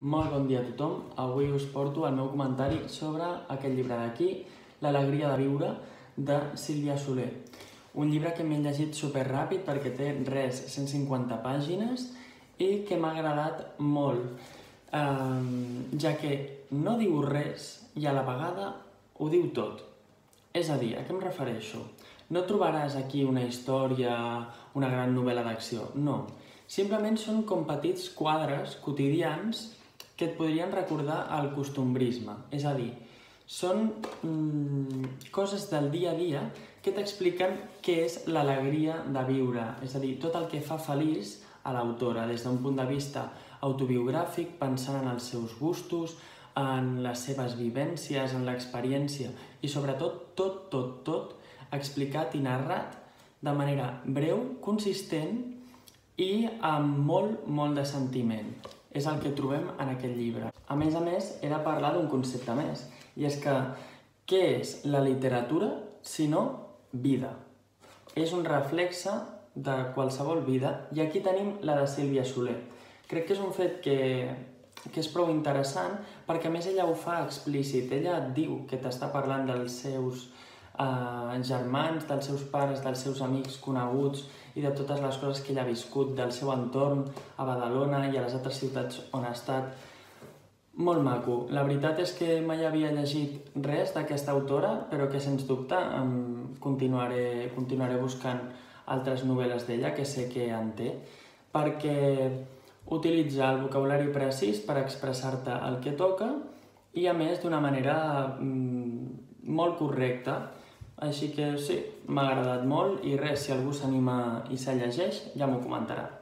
Molt bon dia a tothom. Avui us porto el meu comentari sobre aquest llibre d'aquí, L'alegria de viure, de Sílvia Soler. Un llibre que m'he llegit superràpid perquè té 150 pàgines i que m'ha agradat molt, ja que no diu res i a la vegada ho diu tot. És a dir, a què em refereixo? No trobaràs aquí una història, una gran novel·la d'acció, no. Simplement són com petits quadres quotidians que et podrien recordar el costumbrisme. És a dir, són coses del dia a dia que t'expliquen què és l'alegria de viure. És a dir, tot el que fa feliç a l'autora, des d'un punt de vista autobiogràfic, pensant en els seus gustos, en les seves vivències, en l'experiència i sobretot tot explicat i narrat de manera breu, consistent i amb molt de sentiment. És el que trobem en aquest llibre. A més, he de parlar d'un concepte més, i és que què és la literatura sinó vida? És un reflexe de qualsevol vida, i aquí tenim la de Sílvia Soler. Crec que és un fet que és prou interessant, perquè a més ella ho fa explícit. Ella et diu que t'està parlant dels seus germans, dels seus pares, dels seus amics coneguts i de totes les coses que ella ha viscut, del seu entorn a Badalona i a les altres ciutats on ha estat. Molt maco. La veritat és que mai havia llegit res d'aquesta autora, però que sens dubte continuaré buscant altres novel·les d'ella, que sé que en té, perquè utilitza el vocabulari precís per expressar-te el que toca i, a més, d'una manera molt correcta. Així que sí, m'ha agradat molt i res, si algú s'anima i se llegeix, ja m'ho comentarà.